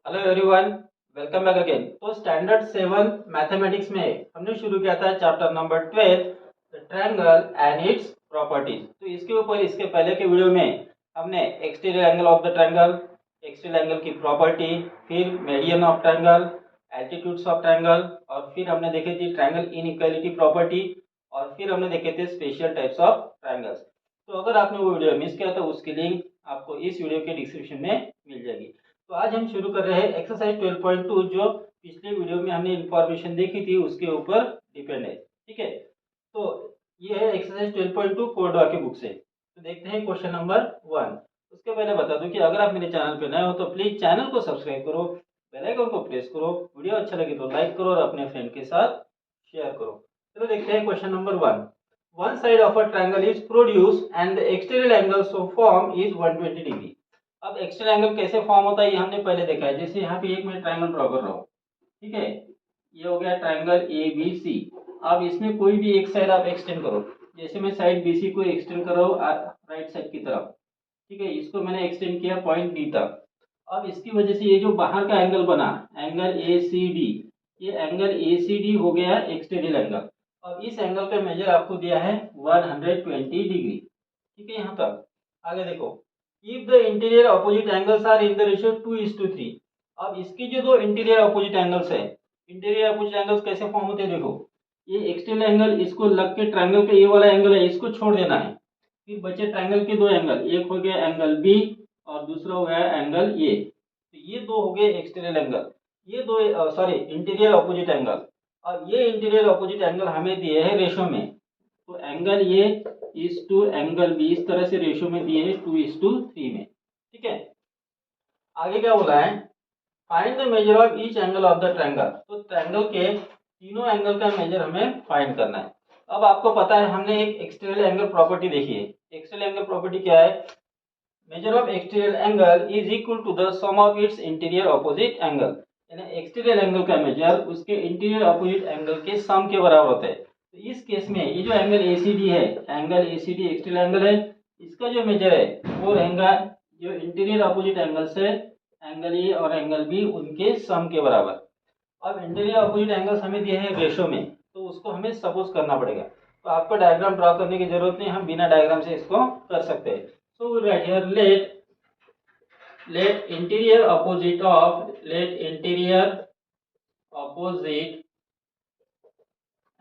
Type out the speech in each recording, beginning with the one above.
Hello everyone, welcome back again. तो standard 7 mathematics में हमने शुरू किया था chapter number 12 the triangle and its properties. तो इसके ऊपर इसके पहले के वीडियो में हमने exterior angle of the triangle, exterior angle की प्रॉपर्टी, फिर median of triangle, altitudes of triangle, और फिर हमने देखे थी ट्रायंगल इनइक्वालिटी प्रॉपर्टी, और फिर हमने देखे थे स्पेशल टाइप्स ऑफ ट्रायंगल्स। तो अगर आपने वो वीडियो मिस किया तो उसकी लिंक आपको इस वीडियो के डिस्क्रिप्शन में मिल जाएगी। तो आज हम शुरू कर रहे हैं एक्सरसाइज 12.2, जो पिछले वीडियो में हमने इंफॉर्मेशन देखी थी उसके ऊपर डिपेंड है। ठीक है, तो ये है एक्सरसाइज 12.2 कोरडोवा की बुक से। तो देखते हैं क्वेश्चन नंबर 1। उसके पहले बता दूं कि अगर आप मेरे चैनल पे नए हो तो प्लीज चैनल को सब्सक्राइब करो, बेल आइकन को प्रेस करो, वीडियो अच्छा लगे तो लाइक करो और अपने फ्रेंड के साथ शेयर करो। चलो देखते हैं question number 1। One side of a triangle is produce and the exterior angle so formed is 120 degree. अब एक्सटर्नल एंगल कैसे फॉर्म होता है ये हमने पहले देखा है। जैसे यहाँ पे एक मैं ट्रायंगल ड्रॉ कर रहा हूँ, ठीक है, ये हो गया ट्रायंगल ए बी सी। अब इसमें कोई भी एक साइड आप एक्सटेंड करो, जैसे मैं साइड बी सी को एक्सटेंड कर रहा हूँ राइट साइड की तरफ, ठीक है, इसको मैंने एक्सटेंड किया पॉइंट डी तक। अब इसकी वजह से ये जो बाहर का एंगल बना, एंगल ए सी डी, ये एंगल ए सी डी हो गया एक्सटीरियर एंगल। अब इस एंगल का मेजर आपको दिया है 120 डिग्री, ठीक है। यहाँ तक आगे देखो, if the interior opposite angles are in the ratio 2:3। अब इसकी जो दो इंटीरियर अपोजिट एंगल्स है, इंटीरियर अपोजिट एंगल्स कैसे फॉर्म होते हैं देखो, ये एक्सटर्नल एंगल इसको लग के ट्रायंगल का ये वाला एंगल है इसको छोड़ देना है। फिर बचे ट्रायंगल के दो एंगल, एक हो गया एंगल बी और दूसरा हो गया एंगल ए। तो ये दो हो गए एक्सटर्नल एंगल, ये दो सॉरी इंटीरियर अपोजिट एंगल। अब ये इंटीरियर अपोजिट एंगल हमें दिए हैं रेशो में, तो angle A is to angle B इस तरह से रेशियो में दिए हैं 2:3 में, ठीक है। आगे क्या बोला है, find the measure of each angle of the triangle. तो ट्रायंगल के तीनों एंगल का मेजर हमें फाइंड करना है। अब आपको पता है हमने एक एक्सटीरियर एंगल प्रॉपर्टी देखी है। एक्सटीरियर एंगल प्रॉपर्टी क्या है, measure of exterior angle is equal to the sum of its interior opposite angle. यानी एक्सटीरियर एंगल का मेजर उसके इंटीरियर अपोजिट एंगल के सम के बराबर होता है। तो इस केस में ये जो एंगल एसीडी है, एंगल एसीडी एक्सटीरियर एंगल है, इसका जो मेजर है वो रहेगा जो इंटीरियर अपोजिट एंगल से एंगल ए और एंगल बी उनके सम के बराबर। अब इंटीरियर अपोजिट एंगल्स हमें दिए हैं रेशो में, तो उसको हमें सपोज करना पड़ेगा। तो आपको डायग्राम ड्रॉ करने की जरूरत नहीं, हम बिना डायग्राम से इसको कर सकते हैं। So we write here let interior opposite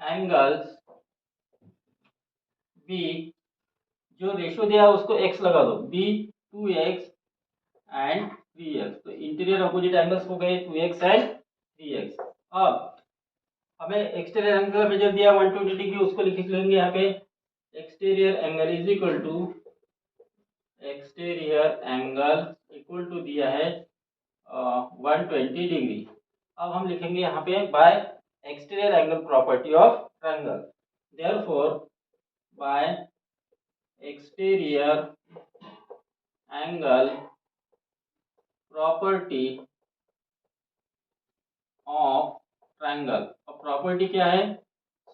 angles b, जो रेशियो दिया उसको x लगा दो, b 2x एंड 3x। तो इंटीरियर अपोजिट एंगल्स हो गए 2x एंड 3x। अब हमें एक्सटीरियर एंगल का मेजर दिया 120 डिग्री, उसको लिख लेंगे यहाँ पे exterior angle is equal to exterior angle equal to दिया है 120 डिग्री। अब हम लिखेंगे यहाँ पे by exterior angle property of triangle, therefore by exterior angle property of triangle. अब प्रॉपर्टी क्या है,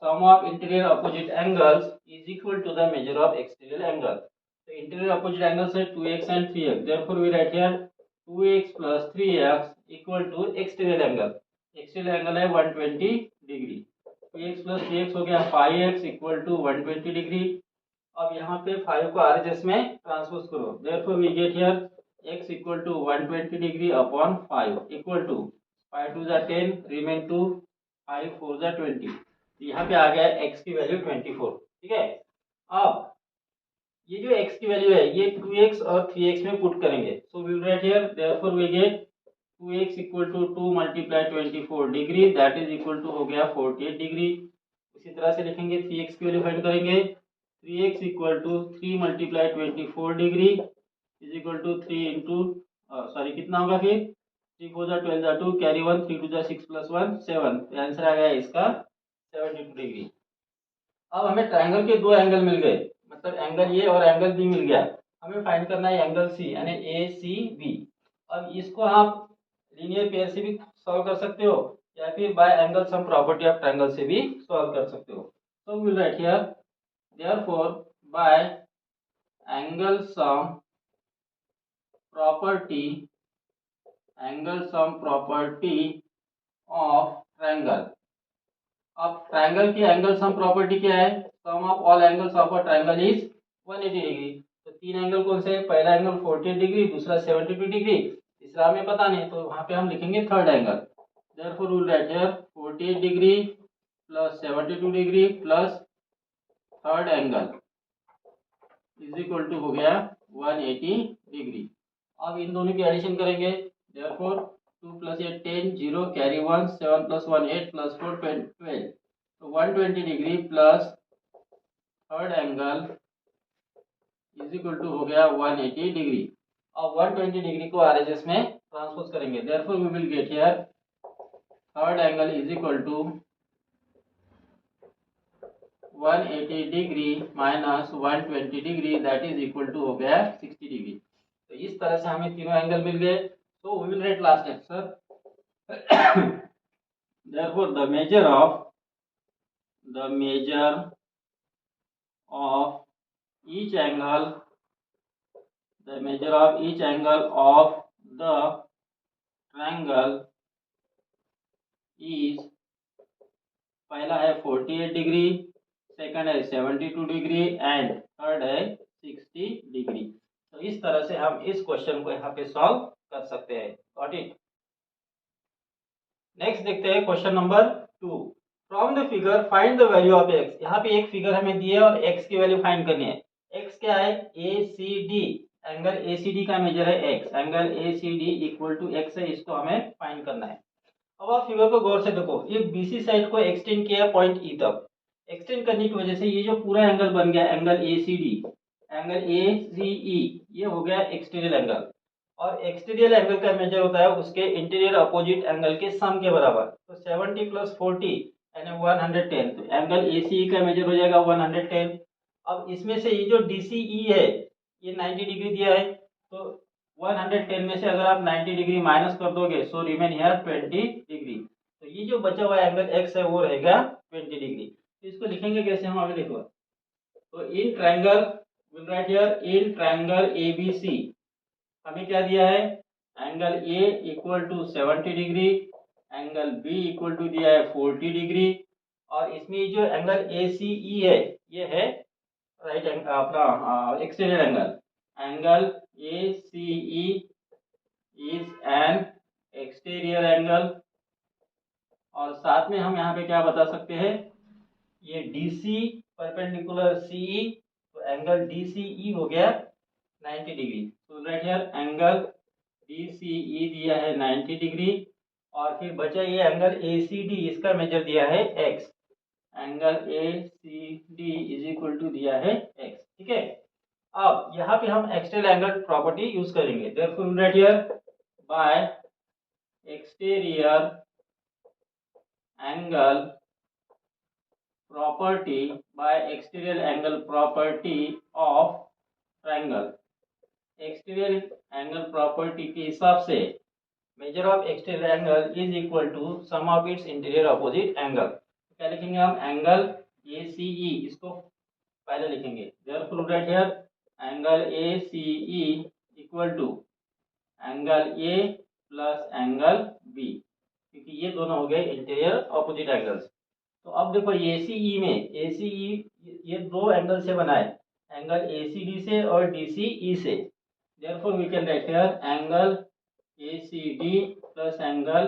sum of interior opposite angles is equal to the measure of exterior angle. तो इंटीरियर अपोजिट एंगल्स है 2x and 3x, therefore we write here 2x plus 3x equal to exterior angle. Exterior angle है 120 degree, 2x plus 3x हो गया 5x equal to 120 degree. अब यहाँ पे 5 को RHS में ट्रांसपोज करो, therefore we get here x equal to 120 degree upon 5 equal to 5 2 10 remain 2, 5 4 20। यहाँ पे आ गया x की वैल्यू 24, ठीक है। अब ये जो x की वैल्यू है ये 2x और 3x में पुट करेंगे, so we will write here therefore we get 2x equal to 2 multiply 24 degree, that is equal to हो गया 48 डिग्री। उसी तरह से लिखेंगे 3x की वैल्यू फाइंड करेंगे, 3x equal to 3 multiply 24 degree is equal to 3 into sorry कितना होगा फिर 3 4 12 2 कैरी 1 3 2 6 प्लस 1 7। तो आंसर आ गया इसका 72 डिग्री। अब हमें ट्रायंगल के दो एंगल मिल गए, मतलब एंगल ए और एंगल बी मिल गया। हमें फाइंड करना है एंगल सी यानी ए सी बी। अब इसको आप लीनियर पेयर से भी सॉल्व कर सकते हो या फिर by angle sum property of triangle से भी सॉल्व कर सकते हो। So we will write here therefore by angle sum property angle sum property of triangle. अब ट्रायंगल की एंगल सम प्रॉपर्टी क्या है? Sum of all angles of a triangle is 180 degree. तो तीन एंगल कौन से हैं? पहला एंगल 48 डिग्री, दूसरा 72 डिग्री, तीसरा हमें पता नहीं, तो वहां पे हम लिखेंगे third angle. Therefore we will write here 48 degree plus 72 degree plus third angle is equal to हो गया 180 डिग्री। अब इन दोनों की एडिशन करेंगे। Therefore 2 plus 8 10, 0 carry 1, 7 plus 1 8 plus 4 12। तो 120 degree plus third angle is equal to हो गया 180 डिग्री। अब 120 डिग्री को आरएचएस में ट्रांसपोज करेंगे। Therefore we will get here third angle is equal to 180 degree minus 120 degree, that is equal to हो गया 60 degree. तो इस तरह से हमें तीनों एंगल मिल गए। So we will write last answer. Therefore, the measure of each angle, the measure of each angle of the triangle is, पहला है 48 डिग्री, सेकंड है 72 डिग्री एंड थर्ड है 60 डिग्री। तो इस तरह से हम इस क्वेश्चन को यहाँ पे सॉल्व कर सकते हैं। Got it? नेक्स्ट देखते हैं question number 2। From the figure find the value of x. यहाँ पे एक फिगर हमें दी है और एक्स की वैल्यू फाइंड करनी है। एक्स क्या है? A C D. Angle A C D का मेजर है x. Angle A C D equal to x है, इसको हमें फाइंड करना है। अब आप फिगर को गौर से देखो, ये बीसी साइड को एक्सटेंड किया पॉइंट ई तक। एक्सटेंड करने की वजह से ये जो पूरा एंगल बन गया angle A C D, angle A C E, ये हो गया एक्सटीरियर एंगल। और एक्सटीरियर एंगल का मेजर होता है उसके इंटीरियर अपोजिट एंगल के सम के बराबर। तो 70 प्लस 40 यानी 110। तो एंगल एसीई का मेजर हो जाएगा 110। अब इसमें से ये जो डीसीई है ये 90 डिग्री दिया है, तो 110 में से अगर आप 90 डिग्री माइनस कर दोगे सो रिमेन हियर 20 डिग्री। तो ये जो बचा हुआ एंगल एक्स है वो रहेगा 20 डिग्री। तो इसको लिखेंगे कैसे हम? अभी देखो, तो in triangle will write here in triangle ABC हमें क्या दिया है? Angle A equal to 70 degree, angle B equal to दिया है 40 डिग्री, और इसमें जो एंगल ए सी ई है ये है राइट एंगल, अपना exterior angle. Angle A C E is an exterior angle. और साथ में हम यहाँ पे क्या बता सकते हैं? ये डी सी परपेंडिकुलर सीई, तो एंगल डी सी ई हो गया 90 डिग्री। तो राइट हियर एंगल DCE दिया है 90 डिग्री, और फिर बचा ये एंगल ACD, इसका मेजर दिया है x। Angle ACD is equal to दिया है x। ठीक है, अब यहाँ पे हम एक्सटर्नल एंगल प्रॉपर्टी यूज करेंगे। Therefore write here by exterior angle property, by exterior angle property of triangle. Exterior angle property के हिसाब से measure of exterior angle is equal to sum of its interior opposite angle. क्या लिखेंगे हम? Angle ACE, इसको पहले लिखेंगे। Therefore write here angle ACE equal to angle A plus angle B, क्योंकि ये दोनों हो गए इंटीरियर अपोजिट एंगल्स। तो अब देखो ACE में, ACE ये दो एंगल से बना है, एंगल ACD से और DCE से। Therefore we can write here angle ACD plus angle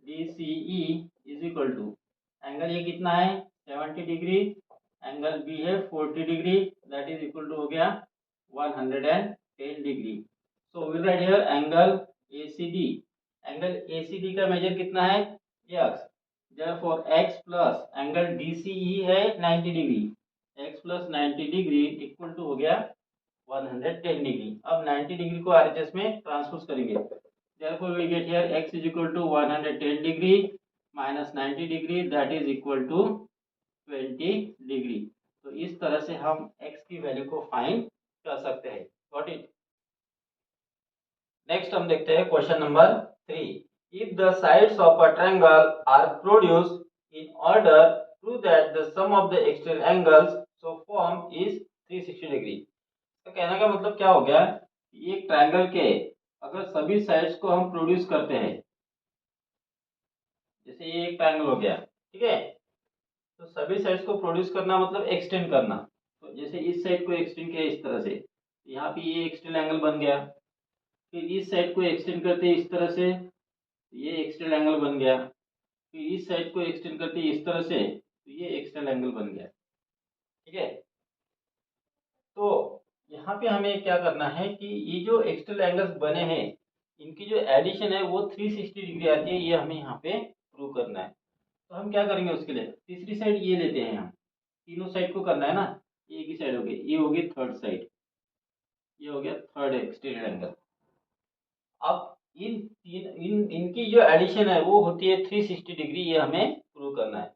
DCE is equal to, angle ये कितना है 70 डिग्री, एंगल बी है 40 degree, that is equal to हो गया 110 degree. So will write here angle ACD, angle ACD का measure कितना है? x। Therefore x plus angle DCE है 90 degree, x plus 90 degree equal to हो गया 110 डिग्री। अब 90 डिग्री को आरएचएस में ट्रांसपोज करेंगे। Therefore we get here x is equal to 110 degree minus 90 degree, that is equal to 20 degree. तो इस तरह से हम x की वैल्यू को फाइंड कर सकते हैं। Got it? नेक्स्ट हम देखते हैं question number 3। If the sides of a triangle are produced in order, prove that the sum of the exterior angles so formed is 360 degree. तो कहने का मतलब क्या हो गया? एक ट्रायंगल के अगर सभी साइड्स को हम प्रोड्यूस करते हैं, जैसे ये एक ट्रायंगल हो गया, ठीक है, तो सभी साइड्स को प्रोड्यूस करना मतलब एक्सटेंड करना। तो जैसे इस साइड को एक्सटेंड किया इस तरह से, यहाँ पे ये एक्सटेंड एंगल बन गया। फिर इस साइड को एक्सटेंड करते हैं इस तरह से, ये एक्सटेंड एंगल बन गया। फिर इस साइड को एक्सटेंड करते हैं इस तरह से, तो ये एक्सटेंड एंगल बन गया, ठीक है। तो यहाँ पे हमें क्या करना है कि ये जो एक्सटर्नल एंगल्स बने हैं, इनकी जो एडिशन है वो 360 डिग्री आती है, ये हमें यहाँ पे प्रूव करना है। तो हम क्या करेंगे उसके लिए, तीसरी साइड ये लेते हैं हम, तीनों साइड को करना है ना। एक ही साइड हो गई, ये हो गई थर्ड साइड, ये हो गया थर्ड एक्सटीरियर एंगल। अब इनकी जो एडिशन है वो होती है 360 डिग्री, ये हमें प्रूव करना है।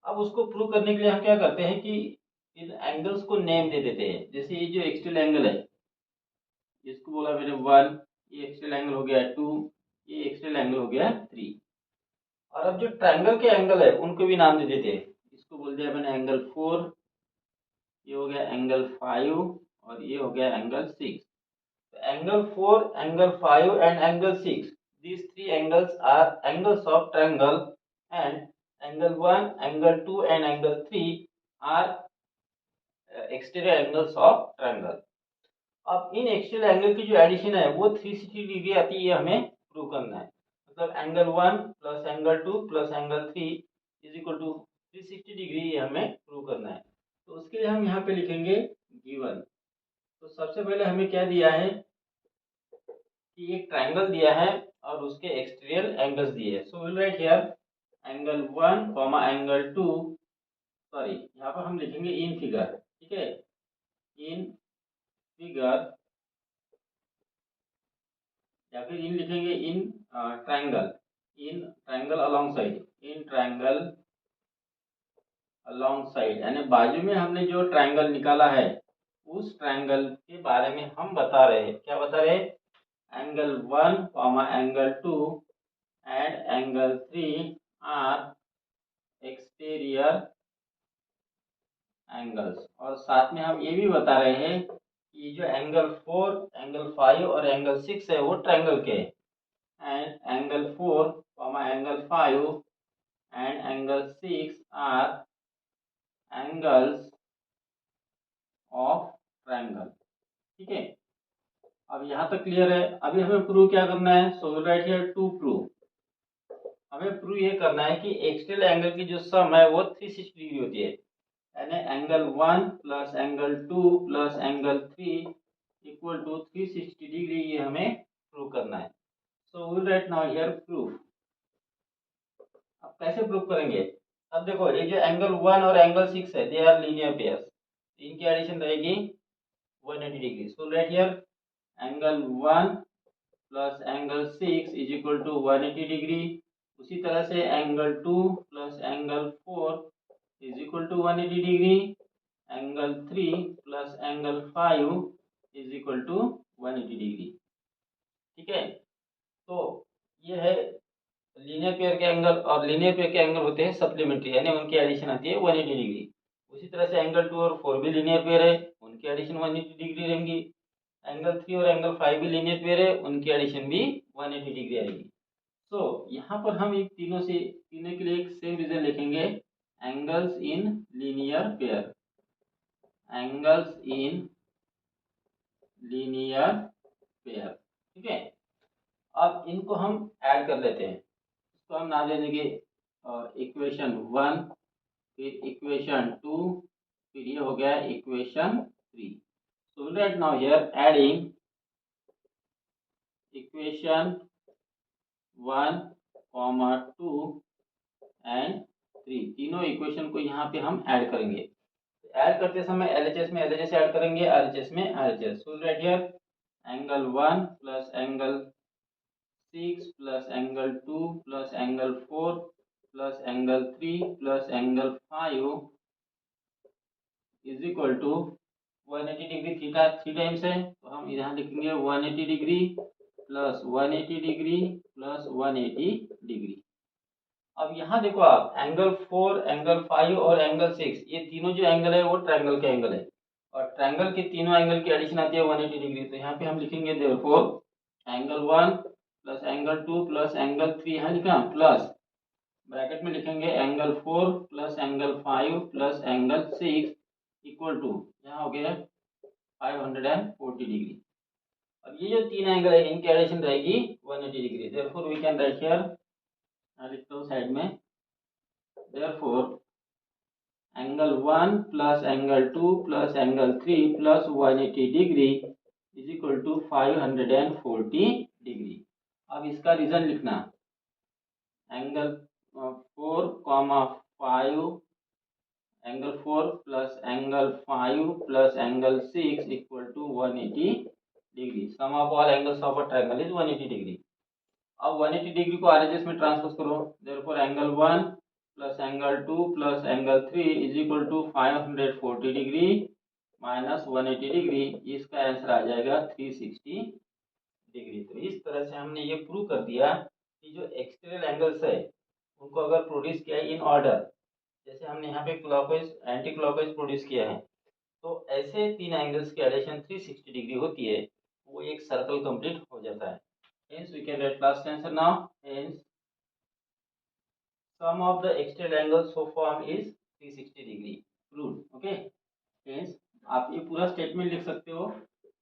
अब उसको प्रूव करने के लिए हम क्या करते हैं कि इन एंगल्स को नेम दे देते हैं। जैसे ये जो एक्सटर्नल एंगल है, इसको बोला मैंने 1, ये एक्सटर्नल एंगल हो गया 2, ये एक्सटर्नल एंगल हो गया 3। और अब जो ट्रायंगल के एंगल है उनको भी नाम दे देते हैं। इसको बोल दिया मैंने एंगल 4, ये हो गया एंगल 5, और ये हो गया angle 6। Angle 4, angle 5 and angle 6, these three angles are angles of triangle, and angle 1, angle 2 and angle 3 are exterior angles of triangle. अब इन एक्सटीरियर एंगल की जो एडिशन है वो 360 डिग्री आती है, ये हमें प्रूव करना है। मतलब angle 1 plus angle 2 plus angle 3 is equal to 360 degree, ये हमें प्रूव करना है। तो उसके लिए हम यहाँ पे लिखेंगे गिवन। तो सबसे पहले हमें क्या दिया है कि एक ट्रायंगल दिया है और उसके एक्सटीरियर एंगल्स दिए हैं। सो will write here angle 1 comma angle 2, sorry यहाँ पर हम लिखेंगे इन फिगर, ठीक है, इन फिगर, या फिर इन लिखेंगे in triangle, in triangle along side, in triangle along side, यानी बाजू में हमने जो ट्रायंगल निकाला है उस ट्रायंगल के बारे में हम बता रहे हैं। क्या बता रहे हैं, angle 1 comma angle 2 and angle 3 are exterior angles. और साथ में हम ये भी बता रहे हैं कि जो एंगल 4, एंगल 5 और एंगल 6 है वो ट्रायंगल के हैं। and angle 4 comma angle 5 and angle 6 are angles of triangle, ठीक है। अब यहाँ तक क्लियर है। अभी हमें प्रूव क्या करना है, so will write here to prove. हमें प्रूव ये करना है कि एक्सटर्नल एंगल की जो सम है वो 360 डिग्री होती है, यानी angle 1 plus angle 2 plus angle 3 equal to 360 degree, ये हमें प्रूव करना है। So will write now here proof. अब कैसे प्रूव करेंगे, अब देखो ये जो एंगल 1 और एंगल 6 है दे आर लीनियर पेयर्स, इनकी एडिशन रहेगी 180 degree. So right here angle 1 plus angle 6 is equal to 180 degree. उसी तरह से angle 2 plus angle 4 is equal to 180 degree. Angle 3 plus angle 5 is equal to 180 degree, ठीक है। तो ये है लीनियर पेयर के एंगल, और लीनियर पेयर के एंगल होते हैं सप्लीमेंट्री, यानी उनकी एडिशन आती है 180 डिग्री। उसी तरह से एंगल 2 और 4 भी लीनियर पेयर है, उनकी एडिशन 180 डिग्री रहेंगी। एंगल 3 और एंगल 5 भी लीनियर पेयर है, उनकी एडिशन भी 180 डिग्री आएगी। सो यहाँ पर हम एक तीनों के लिए एक सेम रीजन लिखेंगे, angles in linear pair, angles in linear pair, ठीक है। अब इनको हम ऐड कर लेते हैं। इसको हम नाम दे देंगे इक्वेशन 1, फिर इक्वेशन 2, फिर ये हो गया equation 3। So right now here adding equation 1 comma 2 and 3, तीनों इक्वेशन को यहाँ पे हम ऐड करेंगे। ऐड करते समय एलएचएस में एलएचएस ऐड करेंगे, आरएचएस में RHS. So right here angle 1 plus angle 6 plus angle 2 plus angle 4 plus angle 3 plus angle 5 is equal to 180 degree. Theta 3 times है, तो हम यहाँ लिखेंगे 180 degree plus 180 degree plus 180 degree. अब यहाँ देखो आप एंगल 4, एंगल 5 और एंगल 6, ये तीनों जो एंगल है वो ट्रायंगल के एंगल है, और ट्रायंगल के तीनों एंगल की एडिशन आती है 180 डिग्री। तो यहाँ पे हम लिखेंगे therefore angle 1 plus angle 2 plus angle 3 है लिखा, प्लस ब्रैकेट में लिखेंगे angle 4 plus angle 5 plus angle 6 equal to, यहाँ हो गया 540 डिग्री। अब ये जो तीन एंगल है इनकी एडिशन रहेगी 180 degree. Therefore we can write here, मैं लिखता हूँ साइड में, therefore angle 1 plus angle 2 plus angle 3 plus 180 degree is equal to 540 degree. अब इसका रीजन लिखना, angle 4, 5, angle 4 plus angle 5 plus angle 6 equal to 180 degree. Sum of all angles of a triangle is 180 degree. अब 180 degree को RHS में transpose करो, therefore angle 1 plus angle 2 plus angle 3 is equal to 540 degree minus 180 degree. इसका answer आ जाएगा 360 degree. तो इस तरह से हमने ये प्रूव कर दिया कि जो एक्सटर्नल एंगल्स है उनको अगर प्रोड्यूस किया इन ऑर्डर, जैसे हमने यहाँ पे क्लॉकवाइज एंटी क्लॉकवाइज प्रोड्यूस किया है, तो ऐसे तीन एंगल्स की एडिशन 360 डिग्री होती है, वो एक सर्कल कंप्लीट हो जाता है। Hence we can write last answer now. Hence sum of the external angles so formed is 360 degree. Proved. Okay. Hence आप ये पूरा स्टेटमेंट लिख सकते हो,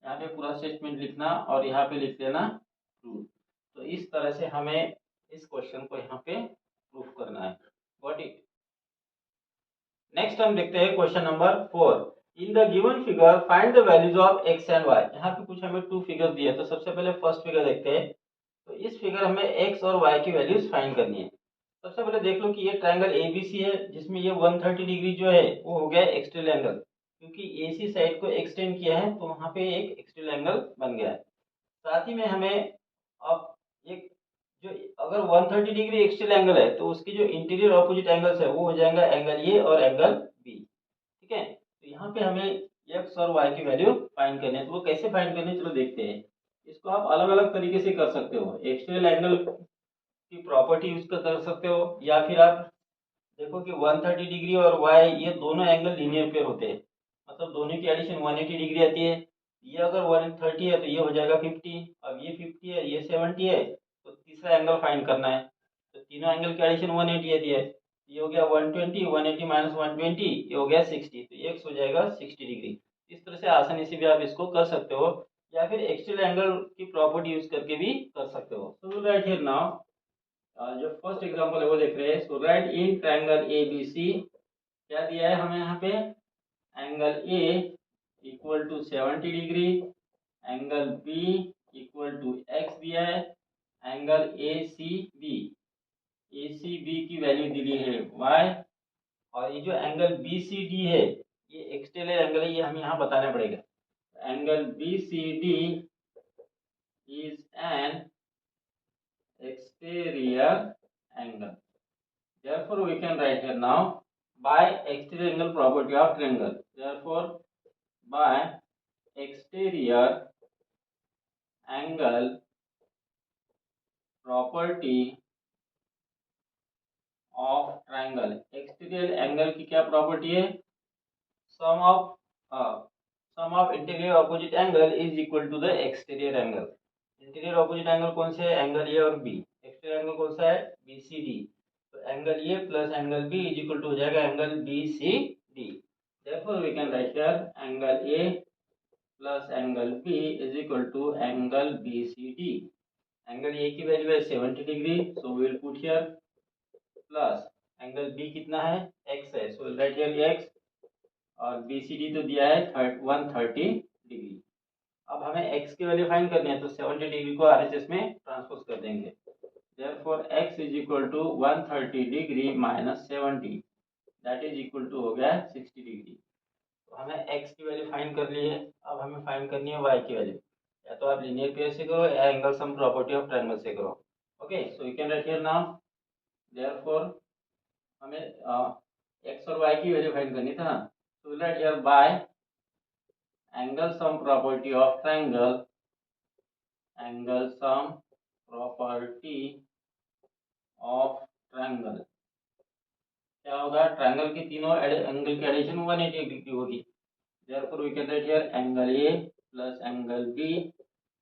यहाँ पे पूरा स्टेटमेंट लिखना और यहाँ पे लिख देना प्रूव। तो इस तरह से हमें इस क्वेश्चन को यहाँ पे प्रूफ करना है। Got it. नेक्स्ट हम देखते हैं question number 4। In the given figure find the values of x and y. यहाँ पे कुछ हमें टू फिगर्स दिए, तो सबसे पहले फर्स्ट फिगर देखते हैं। तो इस फिगर हमें एक्स और वाई की वैल्यूज फाइंड करनी है। सबसे पहले देख लो कि ये ट्रायंगल एबीसी है, जिसमें ये 130 डिग्री जो है वो हो गया एक्सटर्नल एंगल, क्योंकि एसी साइड को एक्सटेंड किया है तो वहां पे एक एक्सटर्नल एंगल बन गया है। साथ ही में हमें अब एक जो, अगर 130 डिग्री एक्सटर्नल एंगल है तो उसकी जो इंटीरियर ऑपोजिट एंगल्स है वो हो जाएगा एंगल ए और एंगल बी। ठीक है, तो यहाँ पे हमें एक्स और वाई की वैल्यू फाइंड करनी है। तो वो कैसे फाइंड करनी है, चलो देखते हैं। इसको आप अलग अलग तरीके से कर सकते हो, एक्सटर्नल एंगल की प्रॉपर्टी यूज कर सकते हो, या फिर आप देखो कि 130 डिग्री और वाई ये दोनों एंगल लीनियर पेयर होते हैं, मतलब दोनों की एडिशन 180 डिग्री आती है। ये अगर 130 है तो ये हो जाएगा 50, अब ये 50 है ये 70 है, तो तीसरा एंगल फाइंड करना है। तो तीनों एंगल की एडिशन 180 आती है, ये हो गया 120, 180 माइनस 120 ये हो गया 60, तो ये हो जाएगा 60 डिग्री। इस तरह से आसानी से भी आप इसको कर सकते हो, या फिर एक्सटर्नल एंगल की प्रॉपर्टी यूज करके भी कर सकते हो। सो राइट हियर नाउ जो फर्स्ट एग्जांपल है वो देख रहे हैं। So right in triangle A B C, क्या दिया है हमें यहाँ पे, angle A equal to 70 degree, angle B equal to x दिया है, एंगल ए सी बी की वैल्यू दी है वाई, और ये जो एंगल बी सी डी है ये एक्सटर्नल एंगल है, ये हमें यहाँ बताना पड़ेगा। Angle B C D is an exterior angle. Therefore, we can write here now by exterior angle property of triangle. Therefore, by exterior angle property of triangle. Exterior angle की क्या property है? Sum of sum of interior opposite angle is equal to the exterior angle. Interior opposite angle कौन से है, angle ए और B. Exterior angle कौन सा है, बी सी डी। तो angle A plus angle B is equal to हो जाएगा angle B C D. Therefore we can write here angle A plus angle B is equal to angle B C D. Angle A की value है 70 degree, so we will put here, plus angle B कितना है, x है, so will write here x, और B C D तो दिया है 130 degree. अब हमें x की वैल्यू फाइंड करनी है, तो 70 डिग्री को आरएचएस में ट्रांसपोज कर देंगे। Therefore x is equal to 130 degree minus 70, that is equal to हो गया 60 डिग्री। तो हमें x की वैल्यू फाइंड कर ली है, अब हमें फाइंड करनी है y की वैल्यू। या तो आप लीनियर पेयर से करो या angle sum property of triangle से करो। Okay, so you can write here now, therefore हमें x और y की वैल्यू फाइंड करनी था, तो right here bye angle sum property of triangle, angle sum property of triangle, क्या होगा, ट्रायंगल की तीनों एंगल की एडिशन 180 डिग्री होगी। therefore we can write here angle A plus angle B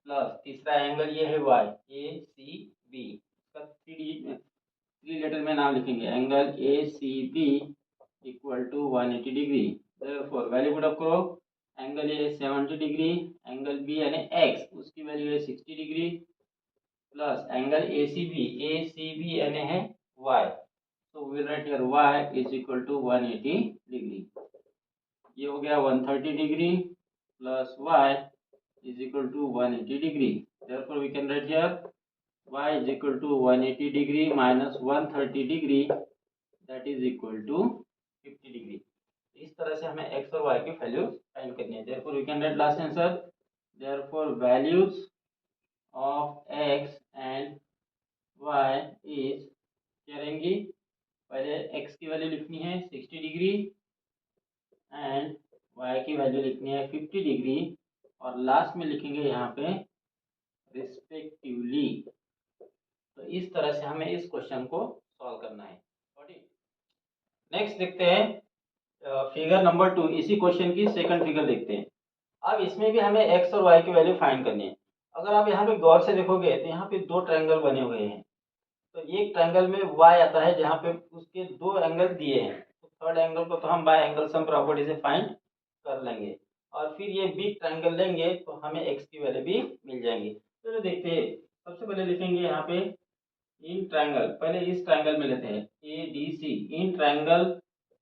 plus तीसरा एंगल ये है वाई ए सी बी, इसका थ्री लेटर में नाम लिखेंगे, angle A C B equal to 180 degree. Therefore value put up करो, angle A 70 degree, angle B यानी x उसकी वैल्यू है 60 degree, plus angle A C B यानी है y, so we will write here y is equal to 180 degree. ये हो गया 130 degree plus y is equal to 180 degree. therefore we can write here y is equal to 180 degree minus 130 degree, that is equal to 50 degree। इस तरह से हमें x और y की value find करनी है। therefore we can write last answer, therefore values of x and y is, क्या रहेंगी, पहले x की वैल्यू लिखनी है 60 डिग्री एंड y की वैल्यू लिखनी है 50 डिग्री, और लास्ट में लिखेंगे यहाँ पे रिस्पेक्टिवली। तो इस तरह से हमें इस क्वेश्चन को सॉल्व करना है। नेक्स्ट देखते हैं फिगर नंबर 2, इसी क्वेश्चन की सेकंड फिगर देखते हैं। अब इसमें भी हमें एक्स और वाई की वैल्यू फाइंड करनी है। अगर आप यहाँ पे गौर से देखोगे तो यहाँ पे दो ट्रायंगल बने हुए हैं। तो एक ट्रायंगल में वाई आता है जहाँ पे उसके दो एंगल दिए हैं, तो थर्ड एंगल को तो हम बाय एंगल सम प्रॉपर्टी से फाइंड कर लेंगे, और फिर ये बिग ट्रायंगल लेंगे तो हमें एक्स की वैल्यू भी मिल जाएंगी। चलो देखते हैं, सबसे पहले लिखेंगे यहाँ पे इन ट्रायंगल, पहले इस ट्रायंगल में लेते हैं A D C, in triangle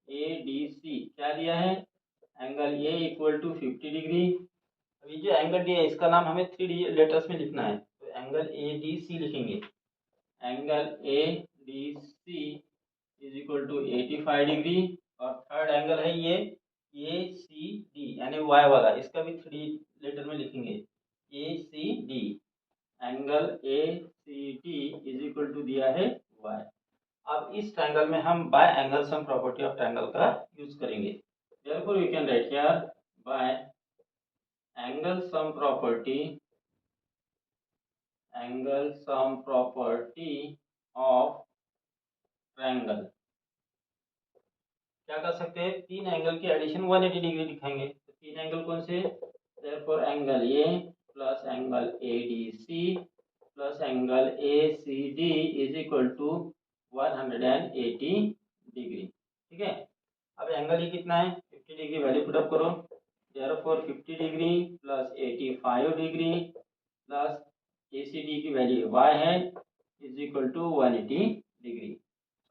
A D C क्या दिया है, angle A equal to 50 degree. अभी जो एंगल दिया है इसका नाम हमें 3 लेटर्स में लिखना है, तो एंगल ए डी सी लिखेंगे, angle A D C is equal to 85 degree, और थर्ड एंगल है ये ए सी डी यानी वाई वाला, इसका भी 3 लेटर में लिखेंगे A C D, angle A C D is equal to दिया है वाई। अब इस ट्रायंगल में हम by angle sum property of triangle का यूज करेंगे। therefore we can write here by angle sum property, angle sum property of triangle, क्या कर सकते हैं, तीन एंगल की एडिशन 180 डिग्री दिखाएंगे। तो तीन एंगल कौन से, therefore angle A plus angle A D C plus angle A C D is equal to 180 degree. ठीक है, अब एंगल ये कितना है 50 डिग्री, वैल्यू पुट अप करो, therefore 50 degree plus 85 degree plus A C D की वैल्यू y है is equal to 180 degree.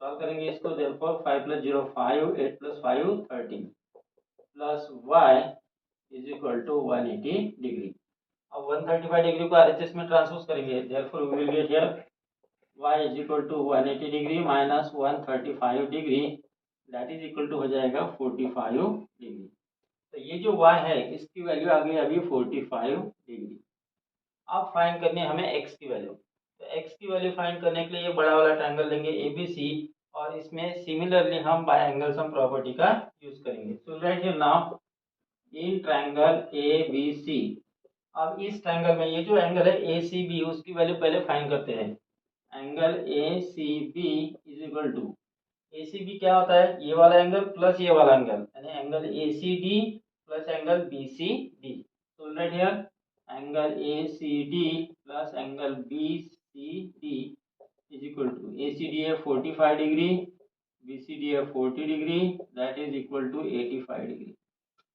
Solve करेंगे इसको, therefore 5 plus 0 5, 8 plus 5 13 plus y is equal to 180 degree. अब 135 डिग्री को आरएचएस में ट्रांसपोज करेंगे, therefore we will get here y is equal to 180 degree minus 135 degree, that is equal to हो जाएगा 45 degree. तो ये जो y है इसकी वैल्यू आ गई अभी 45 डिग्री। अब फाइंड करनी है हमें x की वैल्यू, तो x की वैल्यू फाइंड करने के लिए ये बड़ा वाला ट्रायंगल लेंगे ABC, और इसमें सिमिलरली हम बाय एंगल सम प्रॉपर्टी का यूज करेंगे। So right here now in triangle ABC, अब इस ट्रायंगल में ये जो एंगल है ACB उसकी वैल्यू पहले फाइंड करते हैं, angle ACB is equal to, ACB क्या होता है, ये वाला एंगल प्लस ये वाला एंगल यानी angle ACD plus angle BCD। So right here angle ACD plus angle BCD is equal to, ACD है 45 डिग्री, BCD है 40 degree, that is equal to 85 degree.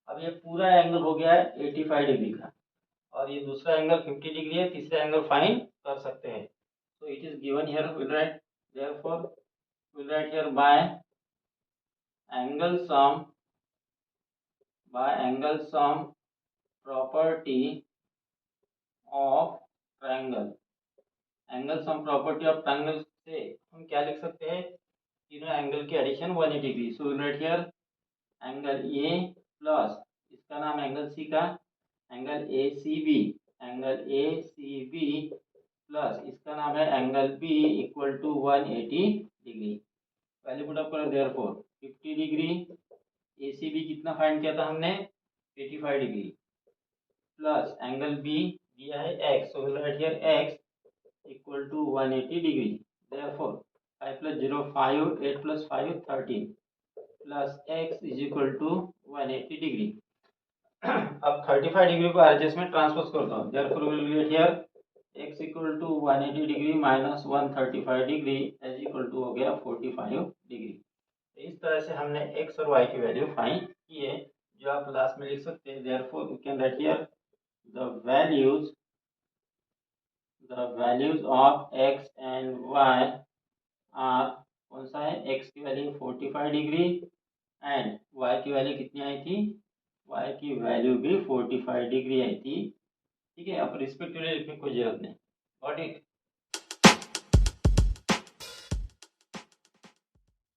अब ये पूरा एंगल हो गया है 85 डिग्री का, और ये दूसरा एंगल 50 डिग्री है, तीसरा एंगल फाइंड कर सकते हैं। So it is given here, will write, therefore will write here angle sum by angle sum property of triangle, angle sum property of triangle से हम क्या लिख सकते हैं, तीनों एंगल की addition 180 degree. So will write here angle A plus इसका नाम एंगल सी का angle A C B, angle A C B plus इसका नाम है angle B equal to 180 degree. Value put up करो, देयरफॉर 50 डिग्री, ए C B कितना find किया था हमने 85 डिग्री, प्लस एंगल बी दिया है x, so will write here x equal to 180 degree, therefore 5 plus 0 5, 8 plus 5 13 plus x is equal to 180 degree. अब 35 degree को RHS में ट्रांसपोज करता हूँ, therefore we will get here x equal to 180 degree minus 135 degree as equal to हो गया 45 degree. तो इस तरह से हमने x और y की वैल्यू फाइंड की है, जो आप लास्ट में लिख सकते हैं। Therefore we can write here the values of x and y are, कौन सा है, x की वैल्यू 45 डिग्री एंड y की वैल्यू कितनी आई थी, y की वैल्यू भी 45 डिग्री आई थी। ठीक है, अब रिस्पेक्टिवली लिखने की कोई जरूरत नहीं। Got it.